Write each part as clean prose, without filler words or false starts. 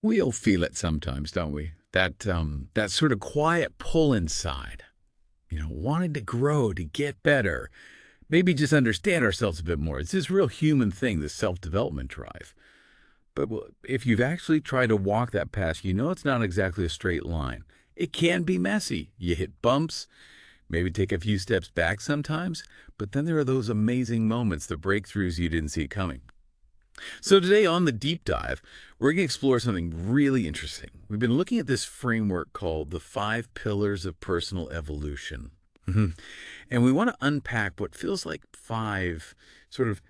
We all feel it sometimes, don't we? That sort of quiet pull inside, wanting to grow, to get better, maybe just understand ourselves a bit more. It's this real human thing, this self-development drive. But if you've actually tried to walk that path, you know it's not exactly a straight line. It can be messy. You hit bumps, maybe take a few steps back sometimes, but then there are those amazing moments, the breakthroughs you didn't see coming. So today on the deep dive, we're going to explore something really interesting. We've been looking at this framework called the 5 Pillars of Personal Evolution. And we want to unpack what feels like 5 sort of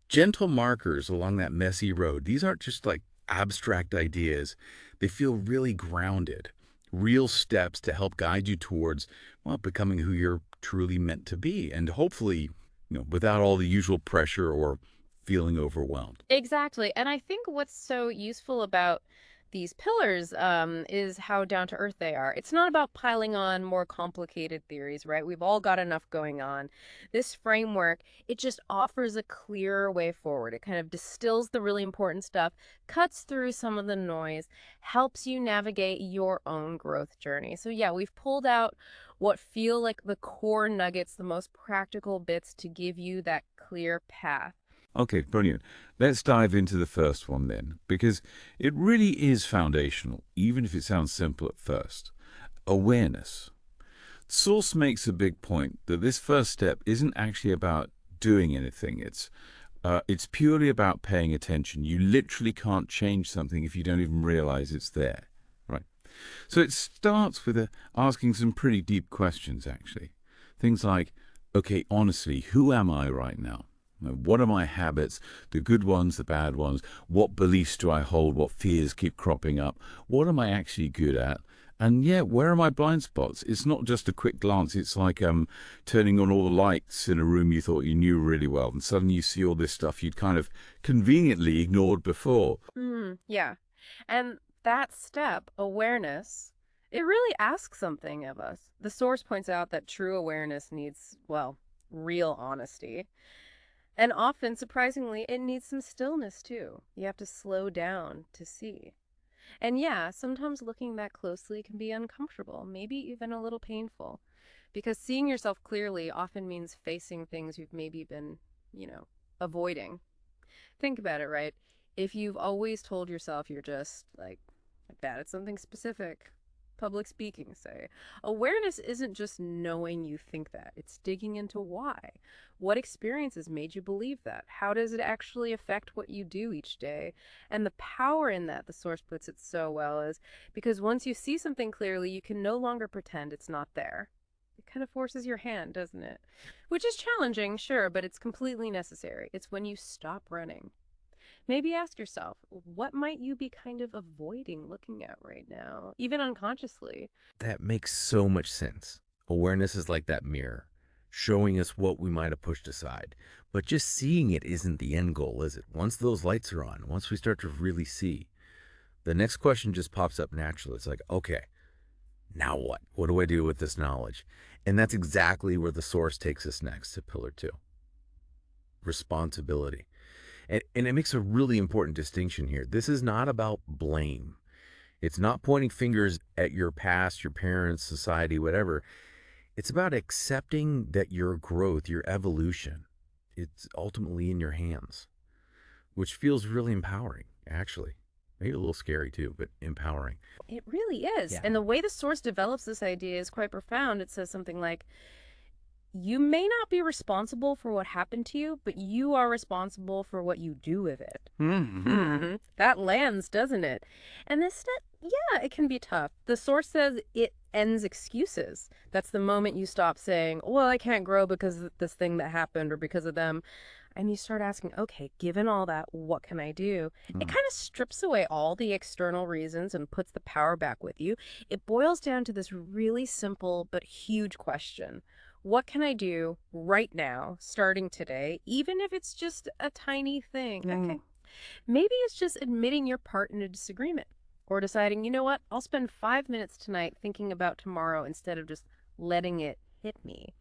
gentle markers along that messy road. These aren't just like abstract ideas. They feel really grounded, real steps to help guide you towards, well, becoming who you're truly meant to be. And hopefully, without all the usual pressure or feeling overwhelmed. Exactly. And I think what's so useful about these pillars is how down to earth they are. It's not about piling on more complicated theories, right? We've all got enough going on. This framework, it just offers a clearer way forward. It kind of distills the really important stuff, cuts through some of the noise, helps you navigate your own growth journey. So yeah, we've pulled out what feel like the core nuggets, the most practical bits to give you that clear path. Okay, brilliant. Let's dive into the first one then, because it really is foundational, even if it sounds simple at first. Awareness. Source makes a big point that this first step isn't actually about doing anything. It's purely about paying attention. You literally can't change something if you don't even realize it's there, right? So it starts with asking some pretty deep questions, actually. Things like, okay, honestly, who am I right now? What are my habits, the good ones, the bad ones? What beliefs do I hold? What fears keep cropping up? What am I actually good at? And yeah, where are my blind spots? It's not just a quick glance. It's like turning on all the lights in a room you thought you knew really well, and suddenly you see all this stuff you'd kind of conveniently ignored before. Yeah. And that step, awareness, it really asks something of us. The source points out that true awareness needs, well, real honesty. And often, surprisingly, it needs some stillness too. You have to slow down to see. And yeah, sometimes looking that closely can be uncomfortable, maybe even a little painful, because seeing yourself clearly often means facing things you've maybe been, avoiding. Think about it, right? If you've always told yourself you're just like bad at something specific, public speaking, say, awareness isn't just knowing you think that, it's digging into why. What experiences made you believe that? How does it actually affect what you do each day? And the power in that, the source puts it so well, is because once you see something clearly, you can no longer pretend it's not there. It kind of forces your hand, doesn't it? Which is challenging, sure, but it's completely necessary. It's when you stop running. Maybe ask yourself, what might you be kind of avoiding looking at right now, even unconsciously? That makes so much sense. Awareness is like that mirror, showing us what we might have pushed aside. But just seeing it isn't the end goal, is it? Once those lights are on, once we start to really see, the next question just pops up naturally. It's like, okay, now what? What do I do with this knowledge? And that's exactly where the source takes us next to pillar 2. Responsibility. And it makes a really important distinction here. This is not about blame. It's not pointing fingers at your past, your parents, society, whatever. It's about accepting that your growth, your evolution, it's ultimately in your hands, which feels really empowering, actually. Maybe a little scary too, but empowering. It really is. Yeah. And the way the source develops this idea is quite profound. It says something like, you may not be responsible for what happened to you, but you are responsible for what you do with it. That lands, doesn't it? And this step, yeah, it can be tough. The source says it ends excuses. That's the moment you stop saying, well, I can't grow because of this thing that happened or because of them. And you start asking, okay, given all that, what can I do? It kind of strips away all the external reasons and puts the power back with you. It boils down to this really simple but huge question. What can I do right now, starting today, even if it's just a tiny thing? Okay. Maybe it's just admitting your part in a disagreement or deciding, you know what, I'll spend 5 minutes tonight thinking about tomorrow instead of just letting it hit me.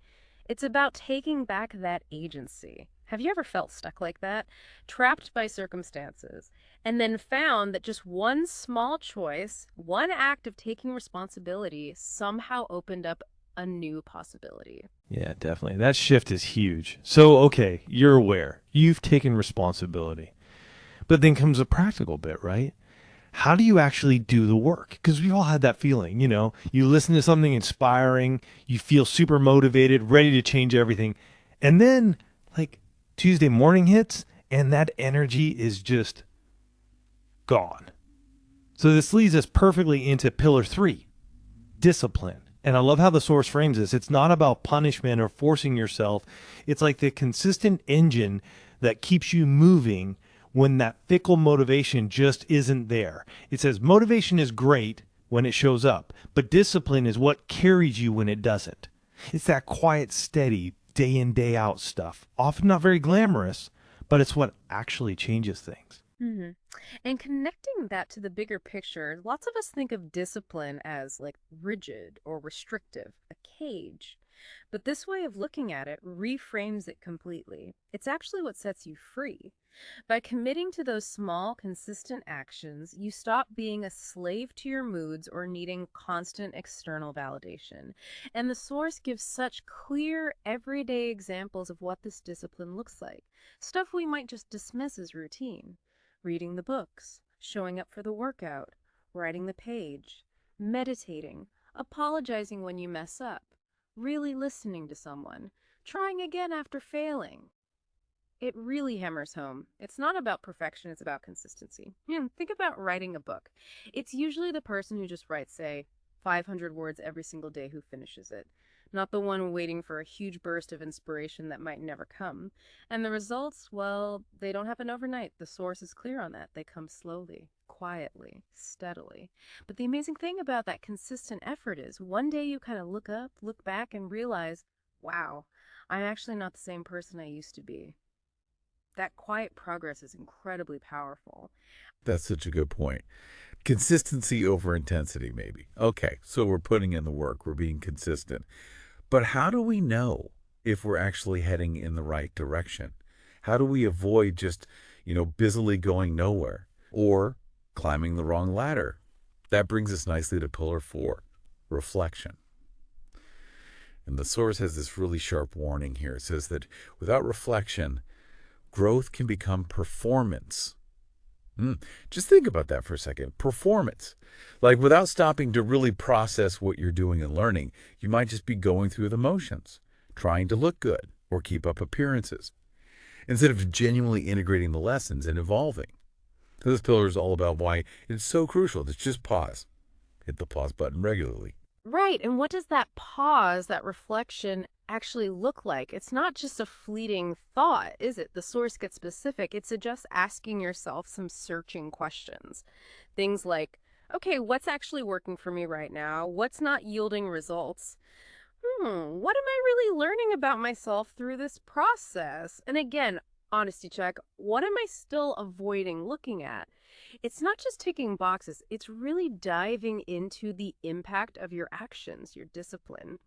It's about taking back that agency. Have you ever felt stuck like that? Trapped by circumstances, and then found that just one small choice, one act of taking responsibility somehow opened up a new possibility. Yeah, definitely. That shift is huge. So, okay, you're aware. You've taken responsibility. But then comes a practical bit, right? How do you actually do the work? Because we've all had that feeling, you listen to something inspiring, you feel super motivated, ready to change everything. And then, like, Tuesday morning hits, and that energy is just gone. So this leads us perfectly into pillar 3, discipline. And I love how the source frames this. It's not about punishment or forcing yourself. It's like the consistent engine that keeps you moving when that fickle motivation just isn't there. It says motivation is great when it shows up, but discipline is what carries you when it doesn't. It's that quiet, steady, day in, day out stuff. Often not very glamorous, but it's what actually changes things. Mm-hmm. And connecting that to the bigger picture, lots of us think of discipline as like rigid or restrictive, a cage. But this way of looking at it reframes it completely. It's actually what sets you free. By committing to those small, consistent actions, you stop being a slave to your moods or needing constant external validation. And the source gives such clear, everyday examples of what this discipline looks like. Stuff we might just dismiss as routine. Reading the books, showing up for the workout, writing the page, meditating, apologizing when you mess up, really listening to someone, trying again after failing. It really hammers home. It's not about perfection, it's about consistency. Think about writing a book. It's usually the person who just writes, say, 500 words every single day who finishes it, not the one waiting for a huge burst of inspiration that might never come. And the results, well, they don't happen overnight. The source is clear on that. They come slowly, quietly, steadily. But the amazing thing about that consistent effort is one day you kind of look up, look back, and realize, wow, I'm actually not the same person I used to be. That quiet progress is incredibly powerful. That's such a good point. Consistency over intensity, maybe. Okay, so we're putting in the work, we're being consistent. But how do we know if we're actually heading in the right direction? How do we avoid just, busily going nowhere or climbing the wrong ladder? That brings us nicely to pillar 4, reflection. And the source has this really sharp warning here. It says that without reflection, growth can become performance. Just think about that for a second. Performance. Like without stopping to really process what you're doing and learning, you might just be going through the motions, trying to look good or keep up appearances, instead of genuinely integrating the lessons and evolving. So this pillar is all about why it's so crucial to just pause. Hit the pause button regularly. Right. And what does that pause, that reflection actually look like? It's not just a fleeting thought, is it? The source gets specific. It's just asking yourself some searching questions. Things like, okay, what's actually working for me right now? What's not yielding results? What am I really learning about myself through this process? And again, honesty check, what am I still avoiding looking at? It's not just ticking boxes, it's really diving into the impact of your actions, your discipline.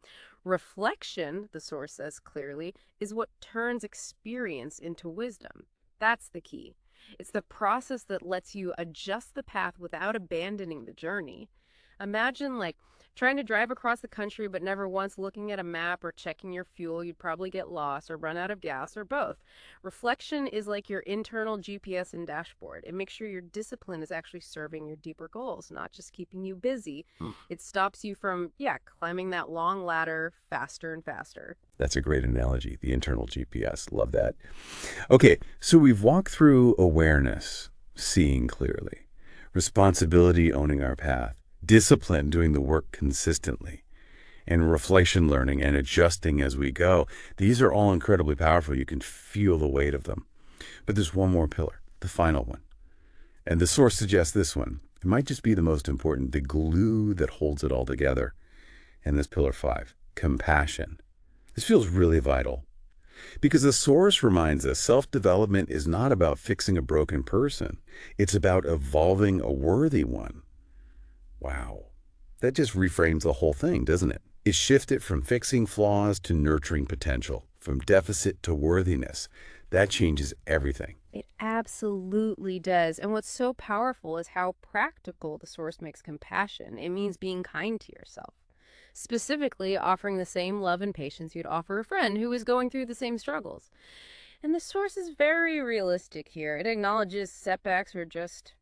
Reflection, the source says clearly, is what turns experience into wisdom. That's the key. It's the process that lets you adjust the path without abandoning the journey. Imagine trying to drive across the country but never once looking at a map or checking your fuel. You'd probably get lost or run out of gas or both. Reflection is like your internal GPS and dashboard. It makes sure your discipline is actually serving your deeper goals, not just keeping you busy. It stops you from, climbing that long ladder faster and faster. That's a great analogy, the internal GPS. Love that. Okay, so we've walked through awareness, seeing clearly, responsibility, owning our path, discipline, doing the work consistently, and reflection, learning and adjusting as we go. These are all incredibly powerful. You can feel the weight of them. But there's one more pillar, the final one. And the source suggests this one. It might just be the most important, the glue that holds it all together. And this pillar 5, compassion. This feels really vital because the source reminds us self-development is not about fixing a broken person. It's about evolving a worthy one. Wow. That just reframes the whole thing, doesn't it? It shifts it from fixing flaws to nurturing potential, from deficit to worthiness. That changes everything. It absolutely does. And what's so powerful is how practical the source makes compassion. It means being kind to yourself. Specifically, offering the same love and patience you'd offer a friend who is going through the same struggles. And the source is very realistic here. It acknowledges setbacks are just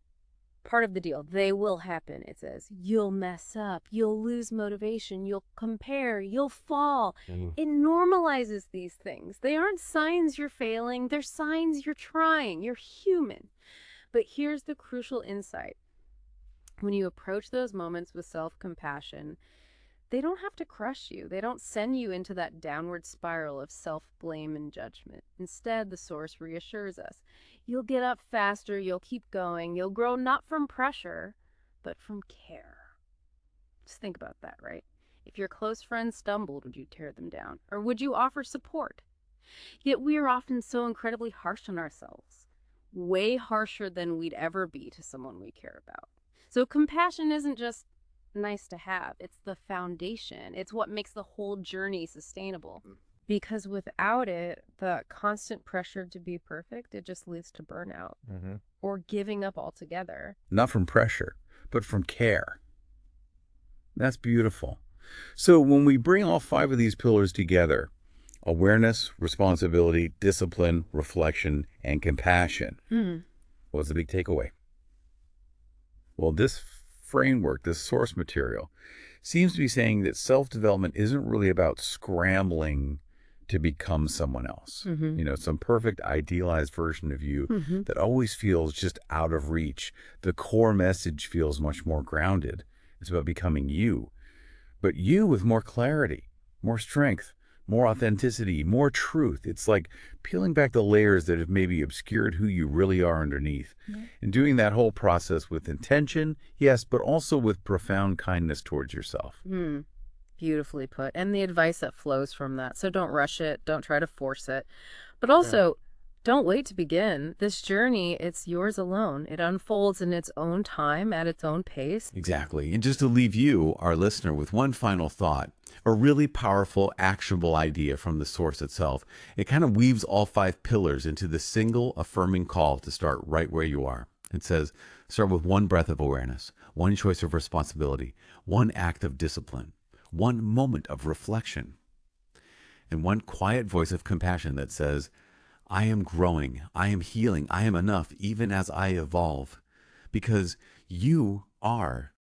part of the deal. They will happen, it says. You'll mess up. You'll lose motivation. You'll compare. You'll fall. It normalizes these things. They aren't signs you're failing. They're signs you're trying. You're human. But here's the crucial insight. When you approach those moments with self-compassion, they don't have to crush you. They don't send you into that downward spiral of self-blame and judgment. Instead, the source reassures us. You'll get up faster, you'll keep going, you'll grow not from pressure, but from care. Just think about that, right? If your close friends stumbled, would you tear them down? Or would you offer support? Yet we are often so incredibly harsh on ourselves, way harsher than we'd ever be to someone we care about. So compassion isn't just nice to have. It's the foundation. It's what makes the whole journey sustainable. Because without it, the constant pressure to be perfect, it just leads to burnout or giving up altogether. Not from pressure, but from care. That's beautiful. So when we bring all 5 of these pillars together, awareness, responsibility, discipline, reflection, and compassion, what's the big takeaway? Well, this framework, this source material, seems to be saying that self-development isn't really about scrambling to become someone else. Some perfect idealized version of you that always feels just out of reach. The core message feels much more grounded. It's about becoming you, but you with more clarity, more strength, more authenticity, more truth. It's like peeling back the layers that have maybe obscured who you really are underneath. And doing that whole process with intention, yes, but also with profound kindness towards yourself. Beautifully put. And the advice that flows from that. So don't rush it. Don't try to force it. But also, don't wait to begin. This journey, it's yours alone. It unfolds in its own time, at its own pace. Exactly. And just to leave you, our listener, with one final thought, a really powerful, actionable idea from the source itself. It kind of weaves all 5 pillars into the single affirming call to start right where you are. It says, start with 1 breath of awareness, 1 choice of responsibility, 1 act of discipline, 1 moment of reflection, and 1 quiet voice of compassion that says, I am growing, I am healing, I am enough, even as I evolve, because you are